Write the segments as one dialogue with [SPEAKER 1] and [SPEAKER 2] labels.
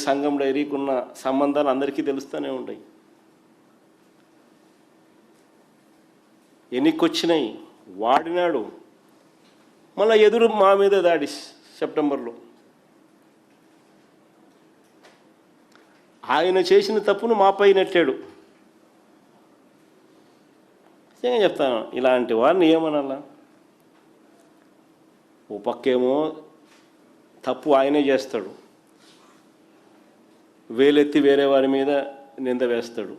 [SPEAKER 1] సంఘం డైరీకి ఉన్న సంబంధాలు అందరికీ తెలుస్తూనే ఉంటాయి. ఎన్నికొచ్చినాయి, వాడినాడు, మళ్ళీ ఎదురు మా మీద దాడి సెప్టెంబర్లో. ఆయన చేసిన తప్పును మాపై నెట్టాడు. నిజంగా చెప్తాను, ఇలాంటి వారిని ఏమనాలా? ఓ పక్కేమో తప్పు ఆయనే చేస్తాడు, వేలెత్తి వేరే వారి మీద నింద వేస్తాడు.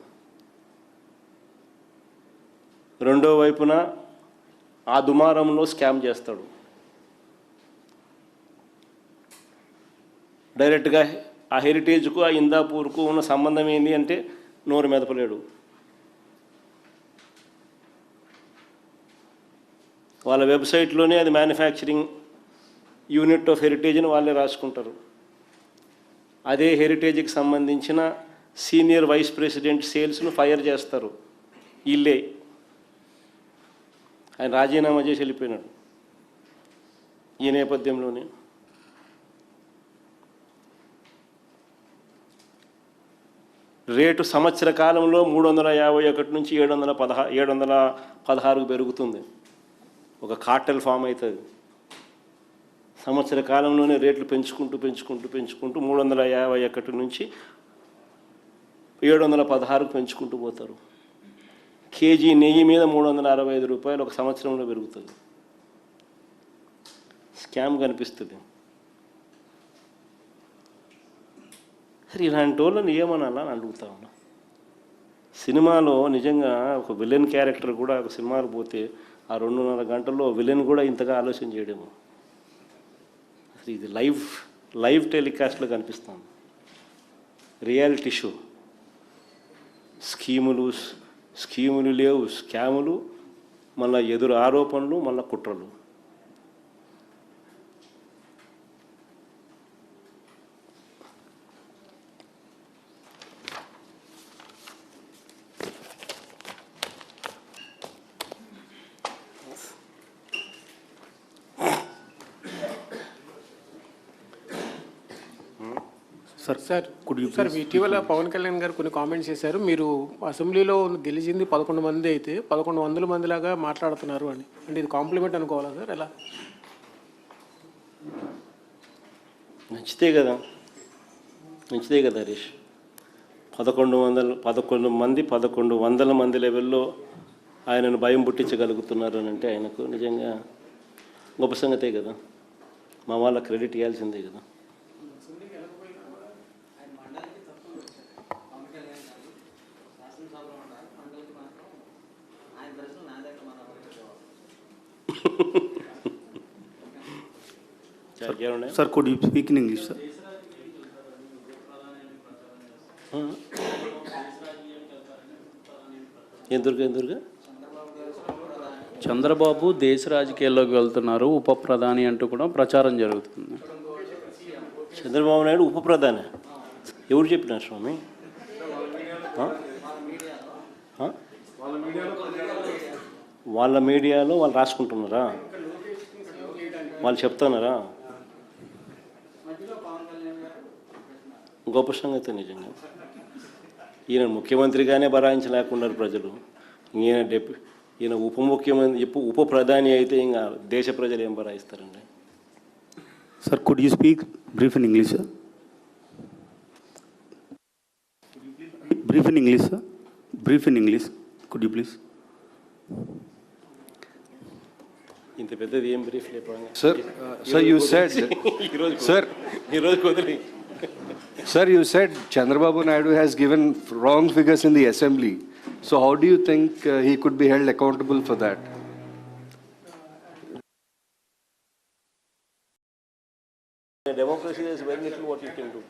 [SPEAKER 1] రెండో వైపున ఆ దుమారంలో స్కామ్ చేస్తాడు. డైరెక్ట్గా ఆ హెరిటేజ్కు ఆ ఇందాపూర్కు ఉన్న సంబంధం ఏంటి అంటే నోరు మెదపలేడు. వాళ్ళ వెబ్సైట్లోనే అది మ్యానుఫ్యాక్చరింగ్ యూనిట్ ఆఫ్ హెరిటేజ్ అని వాళ్ళే రాసుకుంటారు. అదే హెరిటేజ్కి సంబంధించిన సీనియర్ వైస్ ప్రెసిడెంట్ సేల్స్ను ఫైర్ చేస్తారు వీళ్ళే. ఆయన రాజీనామా చేసి వెళ్ళిపోయినాడు ఈ నేపథ్యంలోనే. రేటు సంవత్సర కాలంలో 351 నుంచి 716కు పెరుగుతుంది. ఒక కార్టెల్ ఫామ్ అవుతుంది. సంవత్సర కాలంలోనే రేట్లు పెంచుకుంటూ 351 నుంచి 716కు పెంచుకుంటూ పోతారు. కేజీ నెయ్యి మీద 365 రూపాయలు ఒక సంవత్సరంలో పెరుగుతుంది. స్కామ్ కనిపిస్తుంది. సరే, ఇలాంటి వాళ్ళని ఏమనాలా అని అడుగుతా ఉన్నా. సినిమాలో నిజంగా ఒక విలన్ క్యారెక్టర్ కూడా ఒక సినిమాకు పోతే ఆ 2.5 గంటల్లో విలన్ కూడా ఇంతగా ఆలోచన చేయడము. అసలు ఇది లైవ్ టెలికాస్ట్లో కనిపిస్తాను. Reality show. స్కీములు లేవు, స్కాములు, మళ్ళీ ఎదురు ఆరోపణలు, మళ్ళీ కుట్రలు.
[SPEAKER 2] సార్ ఇటీవల పవన్ కళ్యాణ్ గారు కొన్ని కామెంట్స్ చేశారు. మీరు అసెంబ్లీలో గెలిచింది 11 మంది అయితే 1100 మందిలాగా మాట్లాడుతున్నారు అని. అంటే ఇది కాంప్లిమెంట్ అనుకోవాలా సార్? ఎలా?
[SPEAKER 1] మంచిదే కదా హరీష్. 1100 మంది లెవెల్లో ఆయనను భయం పుట్టించగలుగుతున్నారు అని అంటే ఆయనకు నిజంగా గొప్ప సంగతే కదా. మా వాళ్ళ క్రెడిట్ ఇవ్వాల్సిందే కదా.
[SPEAKER 3] Sir, could you speak in English, sir?
[SPEAKER 1] ఎందుకు
[SPEAKER 3] చంద్రబాబు దేశ రాజకీయాల్లోకి వెళ్తున్నారు, ఉప ప్రధాని అంటూ కూడా ప్రచారం జరుగుతుంది.
[SPEAKER 1] చంద్రబాబు నాయుడు ఉప ప్రధాని ఎవరు చెప్పినారు స్వామి? వాళ్ళ మీడియాలో వాళ్ళు రాసుకుంటున్నారా? వాళ్ళు చెప్తున్నారా? గొప్ప సంగతి నిజంగా. ఈయన ముఖ్యమంత్రిగానే భరాయించలేకున్నారు ప్రజలు. ఈయన ఉప ప్రధాని అయితే ఇంకా దేశ ప్రజలు ఏం భరాయిస్తారండి?
[SPEAKER 3] Sir, could you speak brief in English, sir? Brief in English, sir. Brief in English. Could you please?
[SPEAKER 1] ఇంత పెద్దది ఏం బ్రీఫ్ లేకపోయింది.
[SPEAKER 4] Sir, you said, Sir, you said Chandrababu Naidu has given wrong figures in the assembly. So how do you think he could be held accountable for that?
[SPEAKER 1] Democracy is very little what you can do.